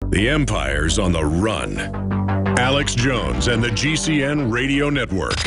The Empire's on the run. Alex Jones and the GCN Radio Network.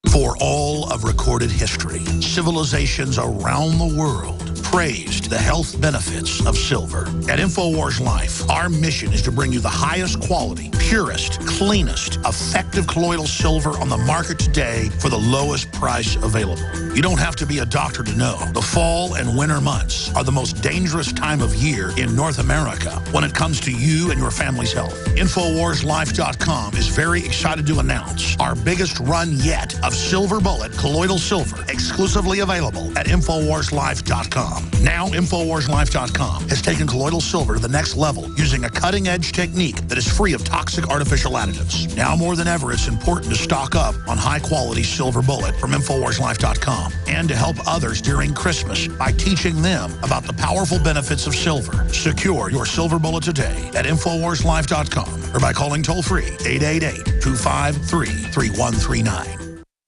For all of recorded history, civilizations around the world praised the health benefits of silver. At InfoWars Life, our mission is to bring you the highest quality, purest, cleanest, effective colloidal silver on the market today for the lowest price available. You don't have to be a doctor to know. The fall and winter months are the most dangerous time of year in North America when it comes to you and your family's health. InfoWarsLife.com is very excited to announce our biggest run yet of Silver Bullet colloidal silver, exclusively available at InfoWarsLife.com. Now, InfoWarsLife.com has taken colloidal silver to the next level using a cutting-edge technique that is free of toxic artificial additives. Now more than ever, it's important to stock up on high-quality Silver Bullet from InfoWarsLife.com and to help others during Christmas by teaching them about the powerful benefits of silver. Secure your Silver Bullet today at InfoWarsLife.com or by calling toll-free 888-253-3139.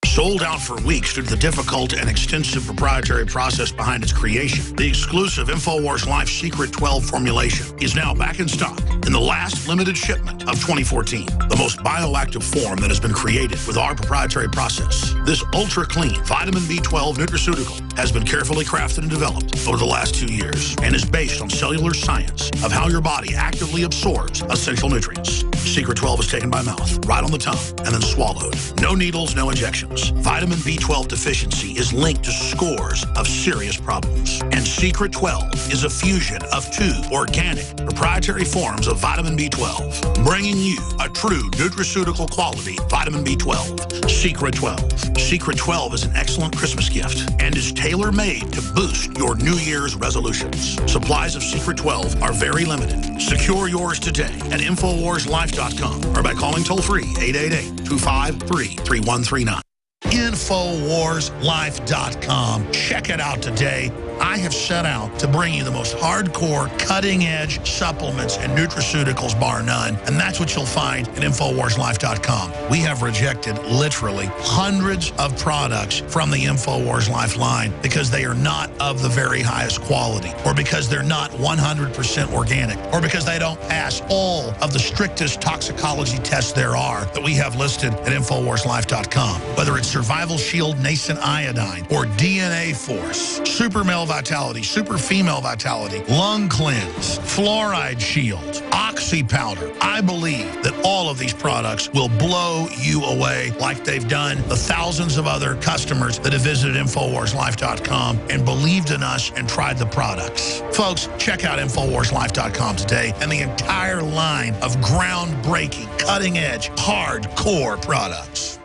Sold out for weeks due to the difficult and extensive proprietary process behind its creation, the exclusive InfoWars Life Secret 12 formulation is now back in stock in the last limited shipment of 2014. The most bioactive form that has been created with our proprietary process. This ultra-clean vitamin B12 nutraceutical has been carefully crafted and developed over the last 2 years and is based on cellular science of how your body actively absorbs essential nutrients. Secret 12 is taken by mouth, right on the tongue, and then swallowed. No needles, no injections. Vitamin B12 deficiency is linked to scores of serious problems. And Secret 12 is a fusion of 2 organic, proprietary forms of vitamin B12, bringing you a true nutraceutical quality vitamin B12. Secret 12. Secret 12 is an excellent Christmas gift and is tailor-made to boost your New Year's resolutions. Supplies of Secret 12 are very limited. Secure yours today at InfoWarsLife.com or by calling toll-free 888-253-3139. InfoWarsLife.com. Check it out today. I have set out to bring you the most hardcore, cutting-edge supplements and nutraceuticals, bar none. And that's what you'll find at InfoWarsLife.com. We have rejected literally hundreds of products from the InfoWars Life line because they are not of the very highest quality, or because they're not 100% organic, or because they don't pass all of the strictest toxicology tests there are that we have listed at InfoWarsLife.com. Whether it's Survival Shield Nascent Iodine or DNA Force, Super Male Vitality, Super Female Vitality, Lung Cleanse, Fluoride Shield, Oxy Powder. I believe that all of these products will blow you away like they've done the thousands of other customers that have visited InfoWarsLife.com and believed in us and tried the products. Folks, check out InfoWarsLife.com today and the entire line of groundbreaking, cutting-edge, hardcore products.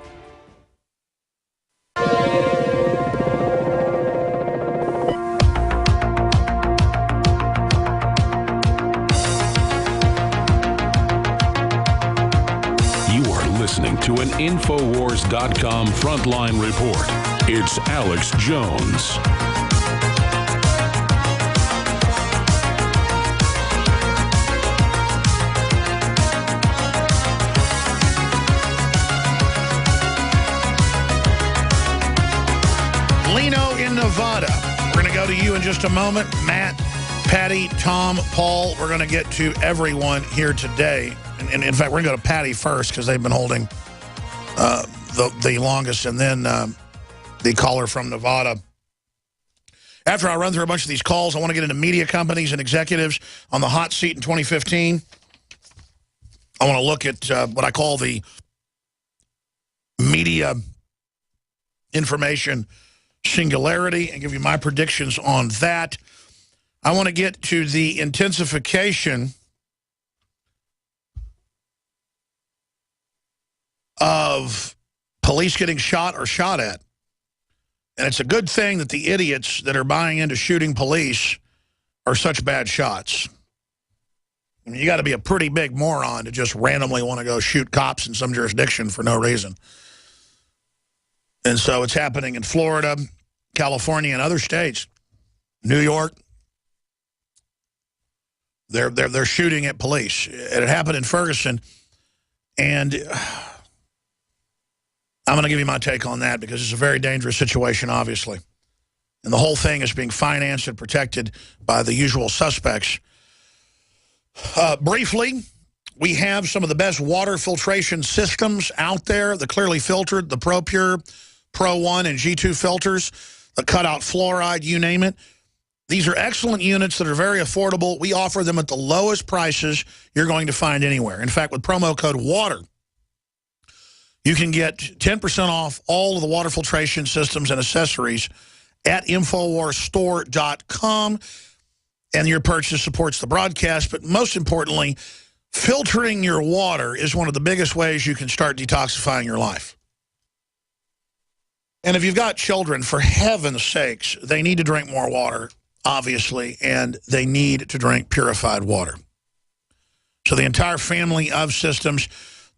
Listening to an Infowars.com frontline report. It's Alex Jones. Leno in Nevada. We're going to go to you in just a moment. Matt, Patty, Tom, Paul. We're going to get to everyone here today. And in fact, we're going to go to Patty first because they've been holding the longest, and then the caller from Nevada. After I run through a bunch of these calls, I want to get into media companies and executives on the hot seat in 2015. I want to look at what I call the media information singularity and give you my predictions on that. I want to get to the intensification of police getting shot or shot at. And it's a good thing that the idiots that are buying into shooting police are such bad shots. I mean, you got to be a pretty big moron to just randomly want to go shoot cops in some jurisdiction for no reason. And so it's happening in Florida, California, and other states. New York. They're shooting at police. It happened in Ferguson. And I'm going to give you my take on that because it's a very dangerous situation, obviously. and the whole thing is being financed and protected by the usual suspects. Briefly, we have some of the best water filtration systems out there. The Clearly Filtered, the ProPure, Pro 1, and G2 filters, the cut out fluoride, you name it. These are excellent units that are very affordable. We offer them at the lowest prices you're going to find anywhere. In fact, with promo code WATER, you can get 10% off all of the water filtration systems and accessories at InfoWarsStore.com. And your purchase supports the broadcast. But most importantly, filtering your water is one of the biggest ways you can start detoxifying your life. And if you've got children, for heaven's sakes, they need to drink more water, obviously, and they need to drink purified water. So the entire family of systems,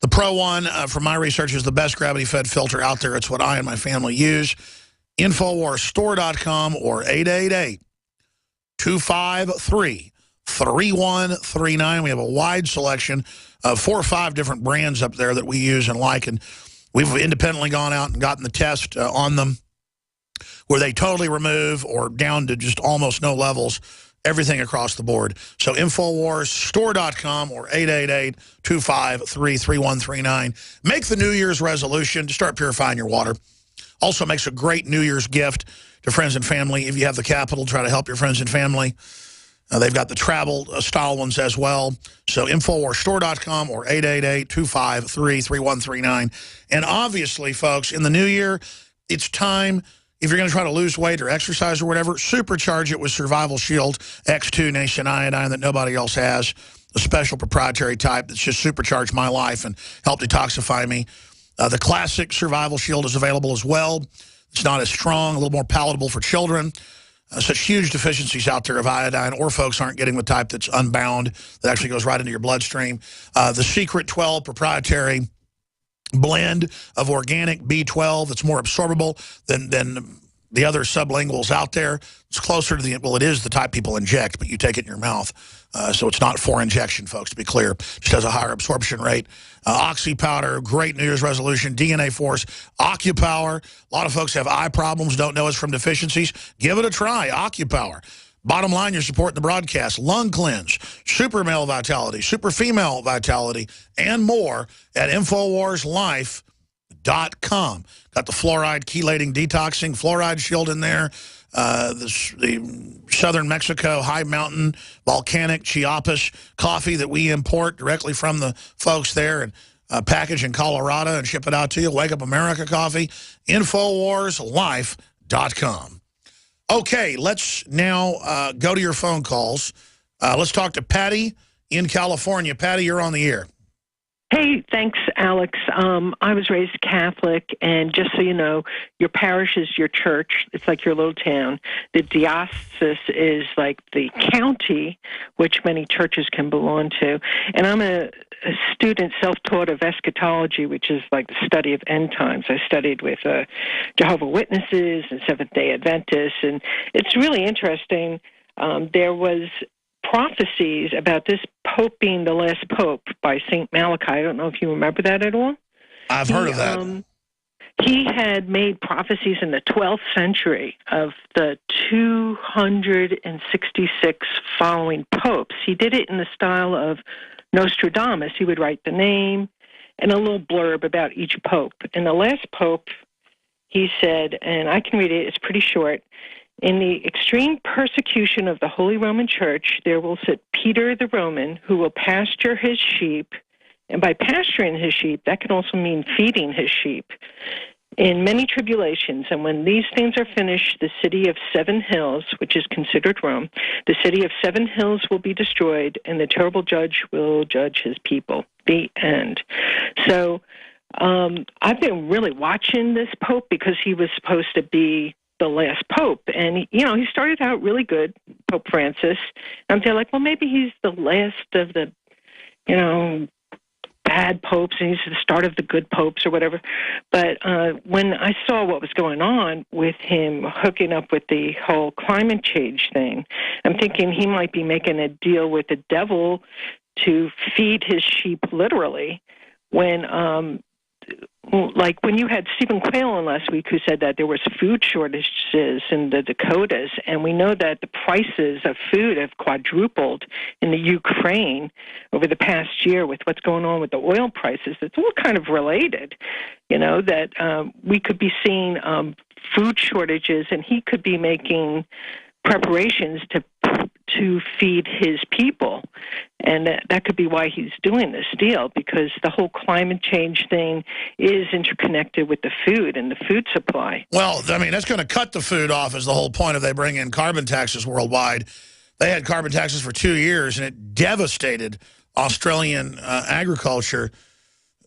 the Pro 1, from my research, is the best gravity-fed filter out there. It's what I and my family use. InfoWarsStore.com or 888-253-3139. We have a wide selection of 4 or 5 different brands up there that we use and like, and we've independently gone out and gotten the test on them where they totally remove or down to just almost no levels, everything across the board. So InfoWarsStore.com or 888-253-3139. Make the New Year's resolution to start purifying your water. Also makes a great New Year's gift to friends and family. If you have the capital, try to help your friends and family. They've got the travel-style ones as well. So InfoWarsStore.com or 888-253-3139. And obviously, folks, in the new year, it's time, if you're going to try to lose weight or exercise or whatever, supercharge it with Survival Shield X2 Nation Iodine that nobody else has, a special proprietary type that's just supercharged my life and helped detoxify me. The classic Survival Shield is available as well. It's not as strong, a little more palatable for children. Such huge deficiencies out there of iodine, or folks aren't getting the type that's unbound, that actually goes right into your bloodstream. The Secret 12 proprietary blend of organic B12 that's more absorbable than the other sublinguals out there. It's closer to the, well, it is the type people inject, but you take it in your mouth. So it's not for injection, folks, to be clear. It just has a higher absorption rate. Oxy powder, great New Year's resolution. DNA Force, OcuPower. A lot of folks have eye problems, don't know it's from deficiencies. Give it a try, OcuPower. Bottom line, you're supporting the broadcast. Lung Cleanse, Super Male Vitality, Super Female Vitality, and more at InfoWarsLife.com. Got the fluoride chelating detoxing fluoride shield in there. The southern Mexico high mountain volcanic Chiapas coffee that we import directly from the folks there and package in Colorado and ship it out to you. Wake Up America coffee. InfoWarsLife.com. Okay, let's now go to your phone calls. Let's talk to Patty in California. Patty, you're on the air. Hey, thanks, Alex. I was raised Catholic, and just so you know, your parish is your church. It's like your little town. The diocese is like the county, which many churches can belong to. And I'm a student self-taught of eschatology, which is like the study of end times. I studied with Jehovah's Witnesses and Seventh-day Adventists, and it's really interesting. There was prophecies about this pope being the last pope by St. Malachi. I don't know if you remember that at all. I've heard of that. He had made prophecies in the 12th century of the 266 following popes. He did it in the style of Nostradamus. He would write the name and a little blurb about each pope. And the last pope, he said, and I can read it, it's pretty short, "In the extreme persecution of the Holy Roman Church, there will sit Peter the Roman, who will pasture his sheep." And by pasturing his sheep, that can also mean feeding his sheep. "In many tribulations, and when these things are finished, the city of 7 hills, which is considered Rome, the city of 7 hills will be destroyed, and the terrible judge will judge his people." The end. So I've been really watching this pope because he was supposed to be the last pope. And, you know, he started out really good, Pope Francis. And they're like, well, maybe he's the last of the, you know, bad popes, and he's the start of the good popes or whatever. But when I saw what was going on with him hooking up with the whole climate change thing, I'm thinking he might be making a deal with the devil to feed his sheep literally when like when you had Stephen Quayle on last week, who said that there was food shortages in the Dakotas, and we know that the prices of food have quadrupled in the Ukraine over the past year with what's going on with the oil prices. It's all kind of related, that we could be seeing food shortages, and he could be making preparations to feed his people. And that could be why he's doing this deal, because the whole climate change thing is interconnected with the food and the food supply. Well, I mean, that's going to cut the food off is the whole point of they bring in carbon taxes worldwide. They had carbon taxes for 2 years, and it devastated Australian agriculture.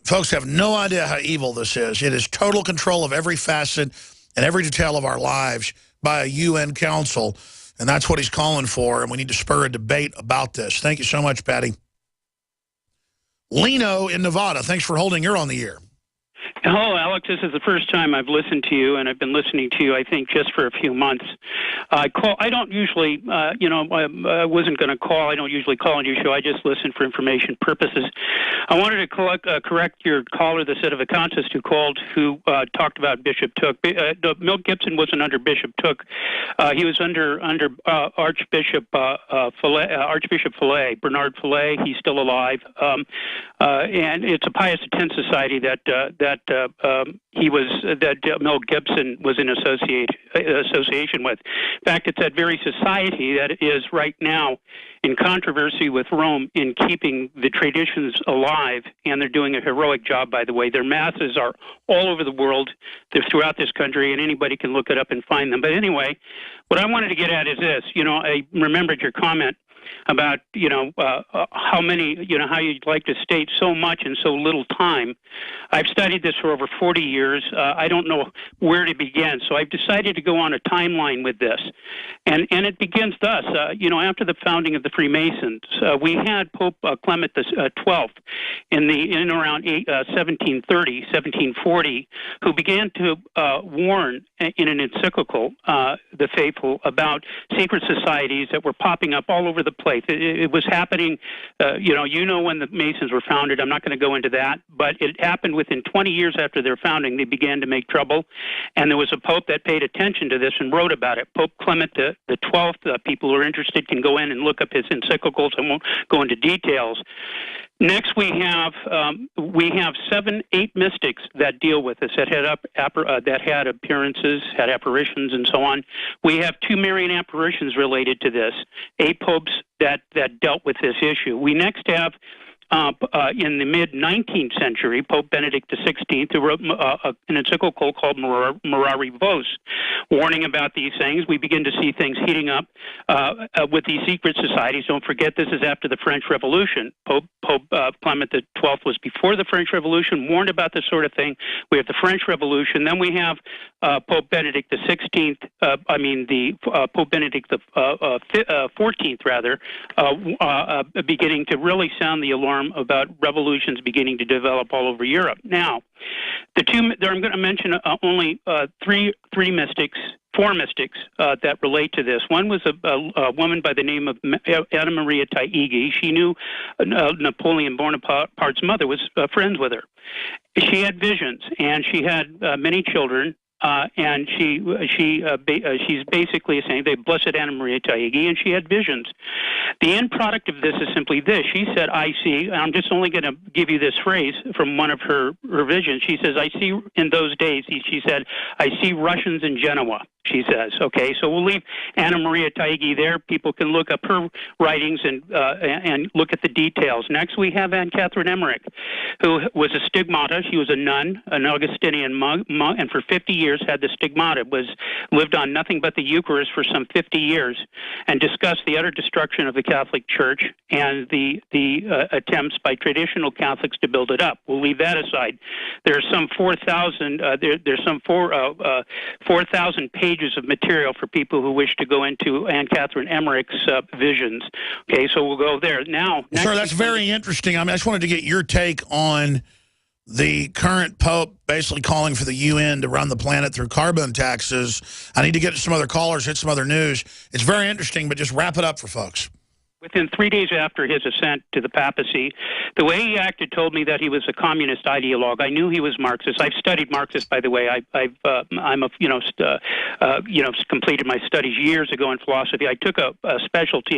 Folks have no idea how evil this is. It is total control of every facet and every detail of our lives by a UN council. And that's what he's calling for, and we need to spur a debate about this. Thank you so much, Patty. Lino in Nevada, thanks for holding. You're on the air. Hello, Alex. This is the first time I've listened to you, and I've been listening to you, I think, just for a few months. I don't usually, I wasn't going to call. I don't usually call on your show. I just listen for information purposes. I wanted to correct your caller, the set of economists who called, who talked about Bishop Took. Milt Gibson wasn't under Bishop Took. He was under Archbishop Fillet, Bernard Fillet. He's still alive, and it's a Pius X society that Mel Gibson was in association with. In fact, it's that very society that is right now in controversy with Rome in keeping the traditions alive, and they're doing a heroic job, by the way. Their masses are all over the world. They're throughout this country, and anybody can look it up and find them. But anyway, what I wanted to get at is this. I remembered your comment about, how you'd like to state so much in so little time. I've studied this for over 40 years. I don't know where to begin, so I've decided to go on a timeline with this. And it begins thus. After the founding of the Freemasons, we had Pope Clement XII in around 1730, 1740, who began to warn in an encyclical, the faithful, about secret societies that were popping up all over the place. It was happening, when the Masons were founded. I'm not going to go into that, but it happened within 20 years after their founding. They began to make trouble, and there was a pope that paid attention to this and wrote about it. Pope Clement the 12th. People who are interested can go in and look up his encyclicals. I won't go into details. Next, we have 8 mystics that deal with this, that had appearances, had apparitions, and so on. We have 2 Marian apparitions related to this, 8 popes that dealt with this issue. We next have, in the mid-19th century, Pope Benedict XVI, who wrote an encyclical called Morari Vos, warning about these things. We begin to see things heating up with these secret societies. Don't forget, this is after the French Revolution. Pope Clement XII was before the French Revolution, warned about this sort of thing. We have the French Revolution. Then we have Pope Benedict XVI, Pope Benedict XIV, rather, beginning to really sound the alarm about revolutions beginning to develop all over Europe. Now, I'm going to mention only 4 mystics that relate to this. One was a woman by the name of Anna Maria Taigi. She knew Napoleon Bonaparte's mother, was friends with her. She had visions, and she had many children. And she's basically saying, they blessed Anna Maria Taigi, and she had visions. The end product of this is simply this. She said, I see, I'm just only going to give you this phrase from one of her visions. She says, I see in those days, she said, I see Russians in Genoa, she says. Okay, so we'll leave Anna Maria Taigi there. People can look up her writings and look at the details. Next, we have Anne Catherine Emmerich, who was a stigmata. She was a nun, an Augustinian monk, and for 50 years had the stigmata, lived on nothing but the Eucharist for some 50 years, and discussed the utter destruction of the Catholic Church and the attempts by traditional Catholics to build it up. We'll leave that aside. There's some 4,000. There's some 4,000 pages of material for people who wish to go into Anne Catherine Emmerich's visions. Okay, so we'll go there now. Sir, that's very interesting. I just wanted to get your take on the current Pope basically calling for the UN to run the planet through carbon taxes. I need to get to some other callers, hit some other news. It's very interesting, but just wrap it up for folks. Within 3 days after his ascent to the papacy, the way he acted told me that he was a communist ideologue. I knew he was Marxist. I've studied Marxist, by the way. Completed my studies years ago in philosophy. I took a specialty